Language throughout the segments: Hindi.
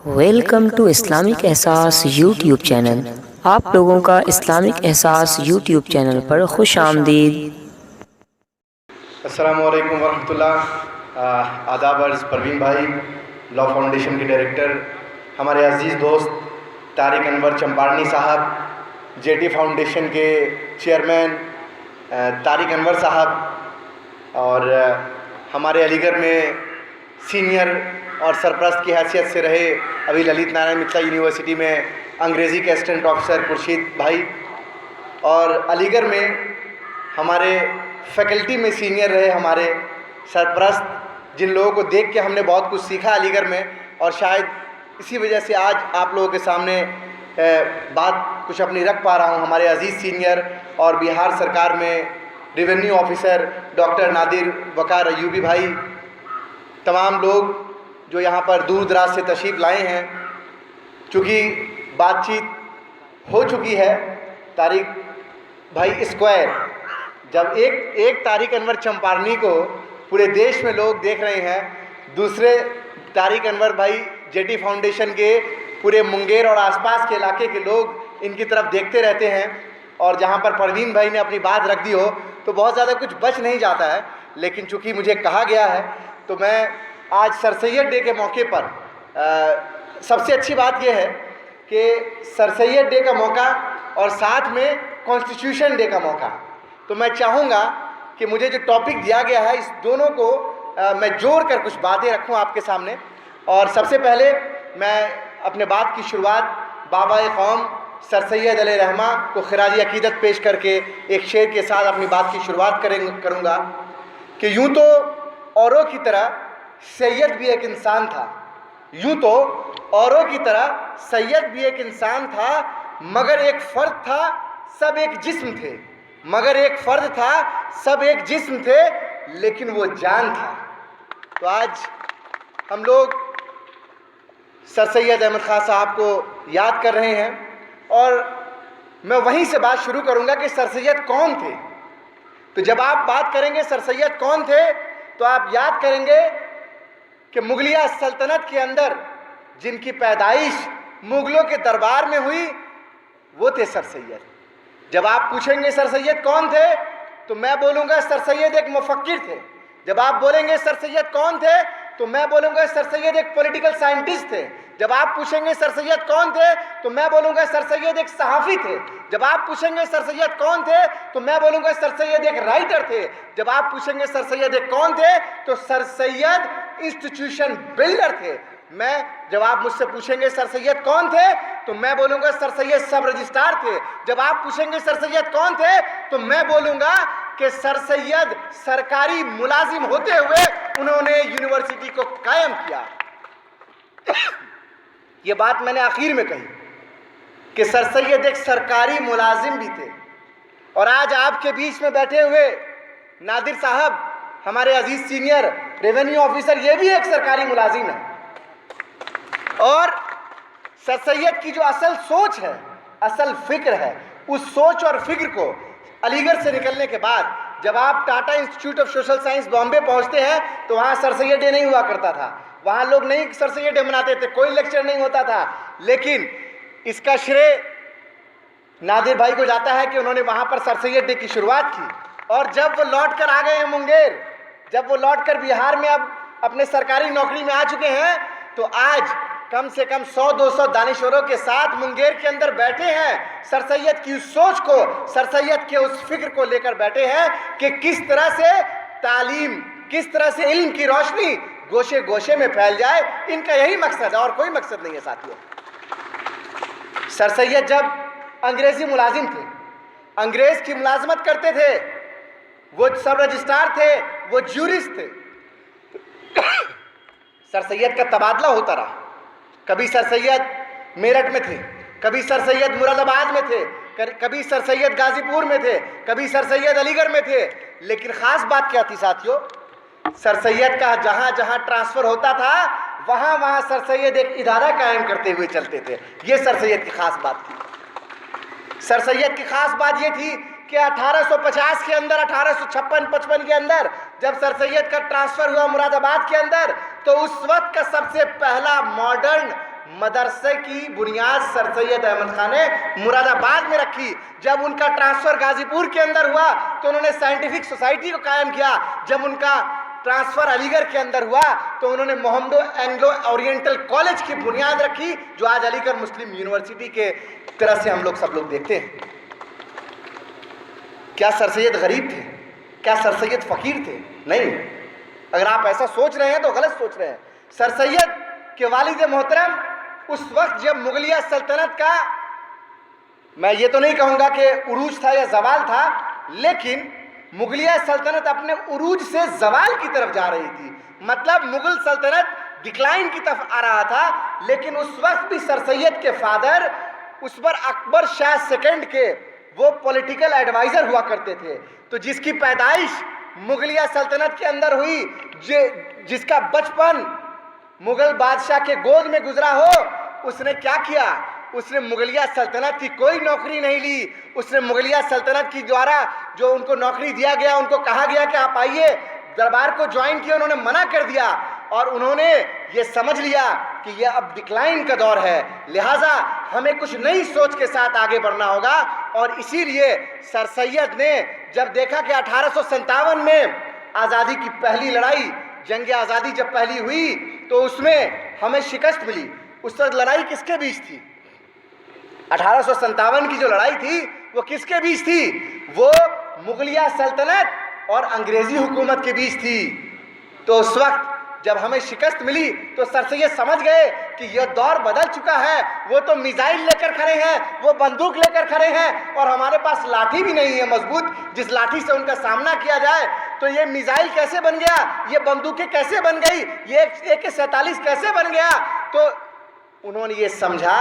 वेलकम टू इस्लामिक एहसास यूट्यूब चैनल। आप लोगों का इस्लामिक एहसास यूट्यूब चैनल पर खुश आमदीद। अस्सलामु अलैकुम वरहमतुल्लाह। आदाब अर्ज़ परवीन भाई, लॉ फाउंडेशन के डायरेक्टर, हमारे अज़ीज़ दोस्त तारिक अनवर चंपारनी साहब, जेटी फाउंडेशन के चेयरमैन तारिक अनवर साहब, और हमारे अलीगढ़ में सीनियर और सरपरस्त की हैसियत से रहे अभी ललित नारायण मित्तल यूनिवर्सिटी में अंग्रेज़ी के असिस्टेंट प्रोफेसर खुर्शीद भाई, और अलीगढ़ में हमारे फैकल्टी में सीनियर रहे हमारे सरपरस्त, जिन लोगों को देख के हमने बहुत कुछ सीखा अलीगढ़ में, और शायद इसी वजह से आज आप लोगों के सामने बात कुछ अपनी रख पा रहा हूँ। हमारे अजीज़ सीनियर और बिहार सरकार में रेवेन्यू ऑफिसर डॉक्टर नादिर वकार अयूबी भाई, तमाम लोग जो यहाँ पर दूर दराज से तशरीफ़ लाए हैं। चूँकि बातचीत हो चुकी है तारिक भाई स्क्वायर, जब एक तारिक अनवर चंपारनी को पूरे देश में लोग देख रहे हैं, दूसरे तारिक अनवर भाई जेटी फाउंडेशन के पूरे मुंगेर और आसपास के इलाके के लोग इनकी तरफ देखते रहते हैं, और जहाँ पर परवीन भाई ने अपनी बात रख दी हो तो बहुत ज़्यादा कुछ बच नहीं जाता है। लेकिन चूँकि मुझे कहा गया है तो मैं आज सर सैयद डे के मौके पर सबसे अच्छी बात यह है कि सर सैयद डे का मौका और साथ में कॉन्स्टिट्यूशन डे का मौका, तो मैं चाहूँगा कि मुझे जो टॉपिक दिया गया है इस दोनों को मैं जोड़ कर कुछ बातें रखूँ आपके सामने। और सबसे पहले मैं अपने बात की शुरुआत बाबा कौम सर सैयद अलैहिर्रहमा को खिराजी अकीदत पेश करके एक शेर के साथ अपनी बात की शुरुआत करूँगा कि यूँ तो औरों की तरह सैयद भी एक इंसान था, यूँ तो औरों की तरह सैयद भी एक इंसान था, मगर एक फ़र्द था सब एक जिस्म थे, मगर एक फ़र्द था सब एक जिस्म थे, लेकिन वो जान था। तो आज हम लोग सर सैयद अहमद ख़ान साहब को याद कर रहे हैं, और मैं वहीं से बात शुरू करूंगा कि सर सैयद कौन थे। तो जब आप बात करेंगे सर सैयद कौन थे तो आप याद करेंगे कि मुगलिया सल्तनत के अंदर जिनकी पैदाइश मुग़लों के दरबार में हुई वो थे सर सैयद। जब आप पूछेंगे सर सैयद कौन थे तो मैं बोलूँगा सर सैयद एक मुफक्किर थे। जब आप बोलेंगे सर सैयद कौन थे तो मैं बोलूँगा सर सैयद एक पॉलिटिकल साइंटिस्ट थे। जब आप पूछेंगे सर सैयद कौन थे तो मैं बोलूँगा सर सैयद एक सहाफ़ी थे। जब आप पूछेंगे सर सैयद कौन थे तो मैं बोलूँगा सर सैयद एक राइटर थे। जब आप पूछेंगे सर सैयद एक कौन थे तो सर सैयद इंस्टीट्यूशन बिल्डर थे। जब आप मुझसे पूछेंगे सर सैयद कौन थे तो मैं बोलूँगा सर सैयद सब रजिस्ट्रार थे। जब आप पूछेंगे सर सैयद कौन थे तो मैं बोलूँगा कि सर सैयद सरकारी मुलाजिम होते हुए उन्होंने यूनिवर्सिटी को कायम किया। ये बात मैंने आखिर में कही कि सर सैयद एक सरकारी मुलाजिम भी थे, और आज आपके बीच में बैठे हुए नादिर साहब, हमारे अजीज सीनियर रेवेन्यू ऑफिसर, ये भी एक सरकारी मुलाजिम है। और सर सैयद की जो असल सोच है, असल फिक्र है, उस सोच और फिक्र को अलीगढ़ से निकलने के बाद जब आप Tata institute of social science Bombay पहुंचते हैं तो वहाँ सर सैयद डे नहीं हुआ करता था, वहाँ लोग नहीं सर सैयद डे मनाते थे, कोई लेक्चर नहीं होता था। लेकिन इसका श्रेय नादिर भाई को जाता है कि उन्होंने वहाँ पर सर सैयद डे की शुरुआत की। और जब वो लौट कर आ गए हैं मुंगेर, जब वो लौट कर बिहार में अब अपने सरकारी नौकरी में आ चुके हैं, तो आज कम से कम 100-200 दानिशवरों के साथ मुंगेर के अंदर बैठे हैं, सर सैयद की उस सोच को, सर सैयद के उस फिक्र को लेकर बैठे हैं कि किस तरह से तालीम, किस तरह से इल्म की रोशनी गोशे गोशे में फैल जाए। इनका यही मकसद है और कोई मकसद नहीं है साथियों। सर सैयद जब अंग्रेजी मुलाजिम थे, अंग्रेज की मुलाजमत करते थे, वो सब रजिस्ट्रार थे, वो ज्यूरिस्ट थे, सर सैयद का तबादला होता रहा। कभी सर सैयद मेरठ में थे, कभी सर सैयद मुरादाबाद में थे, कभी सर सैयद गाजीपुर में थे, कभी सर सैयद अलीगढ़ में थे। लेकिन ख़ास बात क्या थी साथियों, सर सैयद का जहाँ जहाँ ट्रांसफ़र होता था वहाँ वहाँ सर सैयद एक इदारा कायम करते हुए चलते थे। ये सर सैयद की ख़ास बात थी। सर सैयद की ख़ास बात ये थी कि 1850 के अंदर, 1856-55 के अंदर जब सर सैयद का ट्रांसफ़र हुआ मुरादाबाद के अंदर, तो उस वक्त का सबसे पहला मॉडर्न मदरसे की बुनियाद सर सैयद अहमद खान ने मुरादाबाद में रखी। जब उनका ट्रांसफ़र गाज़ीपुर के अंदर हुआ तो उन्होंने साइंटिफिक सोसाइटी को कायम किया। जब उनका ट्रांसफ़र अलीगढ़ के अंदर हुआ तो उन्होंने मोहम्मदो एंग्लो ओरिएंटल कॉलेज की बुनियाद रखी, जो आज अलीगढ़ मुस्लिम यूनिवर्सिटी के तरह से हम लोग सब लोग देखते हैं। क्या सर सैयद गरीब थे? क्या सर सैयद फ़कीर थे? नहीं। अगर आप ऐसा सोच रहे हैं तो गलत सोच रहे हैं। सर सैयद के वालिद मोहतरम उस वक्त जब मुगलिया सल्तनत का, मैं ये तो नहीं कहूँगा कि उरूज था या जवाल था, लेकिन मुगलिया सल्तनत अपने उरूज से जवाल की तरफ जा रही थी। मतलब मुगल सल्तनत डिक्लाइन की तरफ आ रहा था। लेकिन उस वक्त भी सर सैयद के फादर उस पर अकबर शाह सेकंड के वो पॉलिटिकल एडवाइज़र हुआ करते थे। तो जिसकी पैदाइश मुगलिया सल्तनत के अंदर हुई, जिसका बचपन मुगल बादशाह के गोद में गुजरा हो, उसने क्या किया? उसने मुगलिया सल्तनत की कोई नौकरी नहीं ली। उसने मुगलिया सल्तनत की द्वारा जो उनको नौकरी दिया गया, उनको कहा गया कि आप आइए, दरबार को ज्वाइन किया, उन्होंने मना कर दिया और उन्होंने ये समझ लिया कि ये अब डिक्लाइन का दौर है, लिहाजा हमें कुछ नई सोच के साथ आगे बढ़ना होगा। और इसीलिए सर सैयद ने जब देखा कि 1857 में आज़ादी की पहली लड़ाई, जंग आज़ादी जब पहली हुई तो उसमें हमें शिकस्त मिली। उस वक्त लड़ाई किसके बीच थी? 1857 की जो लड़ाई थी वो किसके बीच थी? वो मुगलिया सल्तनत और अंग्रेज़ी हुकूमत के बीच थी। तो उस वक्त जब हमें शिकस्त मिली तो सर सैयद समझ गए कि यह दौर बदल चुका है। वो तो मिसाइल लेकर खड़े हैं, वो बंदूक लेकर खड़े हैं और हमारे पास लाठी भी नहीं है मजबूत जिस लाठी से उनका सामना किया जाए। तो ये मिसाइल कैसे बन गया, ये बंदूकें कैसे बन गई, ये AK-47 कैसे बन गया? तो उन्होंने ये समझा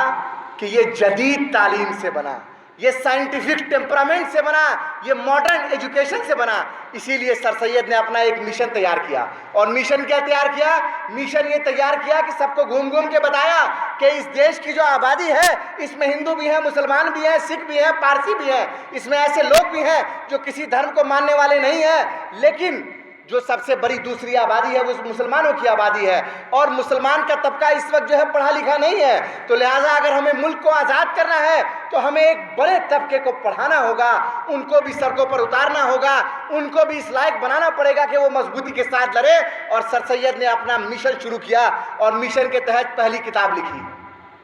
कि ये जदीद तालीम से बना, ये साइंटिफिक टेम्परामेंट से बना, ये मॉडर्न एजुकेशन से बना। इसीलिए सर सैयद ने अपना एक मिशन तैयार किया। और मिशन क्या तैयार किया? मिशन ये तैयार किया कि सबको घूम घूम के बताया कि इस देश की जो आबादी है इसमें हिंदू भी हैं, मुसलमान भी हैं, सिख भी हैं, पारसी भी हैं। इसमें ऐसे लोग भी हैं जो किसी धर्म को मानने वाले नहीं हैं, लेकिन जो सबसे बड़ी दूसरी आबादी है वो मुसलमानों की आबादी है। और मुसलमान का तबका इस वक्त जो है पढ़ा लिखा नहीं है। तो लिहाजा अगर हमें मुल्क को आज़ाद करना है तो हमें एक बड़े तबके को पढ़ाना होगा, उनको भी सड़कों पर उतारना होगा, उनको भी इस लायक बनाना पड़ेगा कि वो मजबूती के साथ लड़े। और सर सैयद ने अपना मिशन शुरू किया और मिशन के तहत पहली किताब लिखी।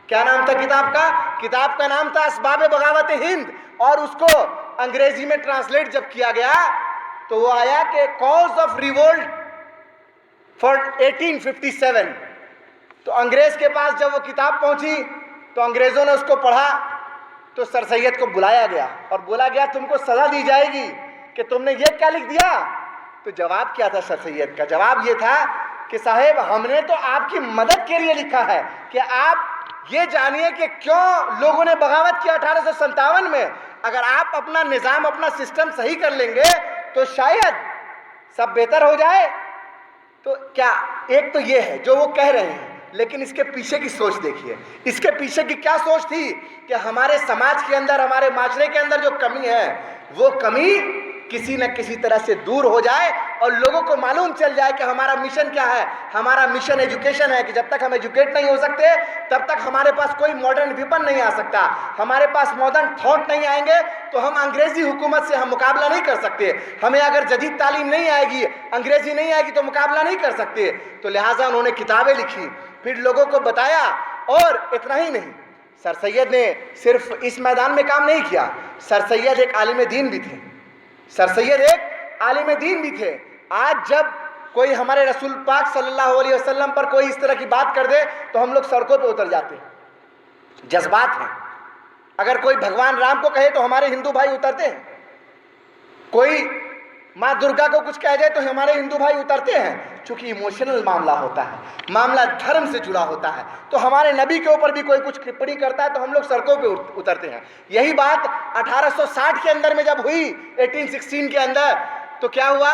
क्या नाम था किताब का? किताब का नाम था असबाब बगावत हिंद। और उसको अंग्रेजी में ट्रांसलेट जब किया गया तो वो आया कि कॉज ऑफ रिवोल्ट फॉर 1857। तो अंग्रेज के पास जब वो किताब पहुंची तो अंग्रेजों ने उसको पढ़ा तो सर सैयद को बुलाया गया और बोला गया तुमको सजा दी जाएगी कि तुमने ये क्या लिख दिया। तो जवाब क्या था सर सैयद का? जवाब ये था कि साहेब हमने तो आपकी मदद के लिए लिखा है कि आप ये जानिए कि क्यों लोगों ने बगावत किया 1857 में। अगर आप अपना निज़ाम, अपना सिस्टम सही कर लेंगे तो शायद सब बेहतर हो जाए। तो क्या एक तो ये है जो वो कह रहे हैं, लेकिन इसके पीछे की सोच देखिए। इसके पीछे की क्या सोच थी कि हमारे समाज के अंदर, हमारे माशरे के अंदर जो कमी है वो कमी किसी न किसी तरह से दूर हो जाए और लोगों को मालूम चल जाए कि हमारा मिशन क्या है। हमारा मिशन एजुकेशन है कि जब तक हम एजुकेट नहीं हो सकते तब तक हमारे पास कोई मॉडर्न वेपन नहीं आ सकता, हमारे पास मॉडर्न थॉट नहीं आएंगे तो हम अंग्रेज़ी हुकूमत से हम मुकाबला नहीं कर सकते। हमें अगर जदीद तालीम नहीं आएगी, अंग्रेज़ी नहीं आएगी तो मुकाबला नहीं कर सकते। तो लिहाजा उन्होंने किताबें लिखी, फिर लोगों को बताया। और इतना ही नहीं, सर सैयद ने सिर्फ इस मैदान में काम नहीं किया, सर सैयद एक आलिम दीन भी थे। सर सैयद एक आलिम दीन भी थे। आज जब कोई हमारे रसूल पाक सल्लल्लाहु अलैहि वसल्लम पर कोई इस तरह की बात कर दे तो हम लोग सड़कों पे उतर जाते हैं, जज्बात हैं। अगर कोई भगवान राम को कहे तो हमारे हिंदू भाई उतरते हैं, कोई माँ दुर्गा को कुछ कह जाए तो हमारे हिंदू भाई उतरते हैं, क्योंकि इमोशनल मामला होता है, मामला धर्म से जुड़ा होता है। तो हमारे नबी के ऊपर भी कोई कुछ टिप्पणी करता है तो हम लोग सड़कों पे उतरते हैं। यही बात 1860 के अंदर में जब हुई, 1816 के अंदर, तो क्या हुआ?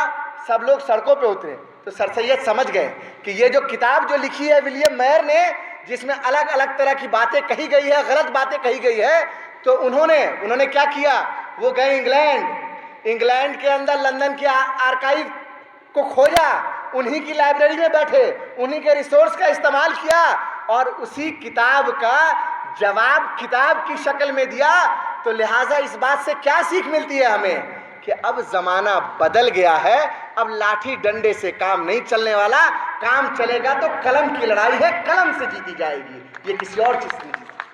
सब लोग सड़कों पे उतरे। तो सर सैयद समझ गए कि ये जो किताब जो लिखी है विलियम मेयर ने, जिसमें अलग अलग तरह की बातें कही गई है, गलत बातें कही गई है, तो उन्होंने क्या किया? वो गए इंग्लैंड के अंदर लंदन के आर्काइव को खोजा, उन्हीं की लाइब्रेरी में बैठे, उन्हीं के रिसोर्स का इस्तेमाल किया और उसी किताब का जवाब किताब की शक्ल में दिया। तो लिहाजा इस बात से क्या सीख मिलती है हमें कि अब ज़माना बदल गया है, अब लाठी डंडे से काम नहीं चलने वाला, काम चलेगा तो कलम की लड़ाई है, कलम से जीती जाएगी, ये किसी और चीज़ से नहीं।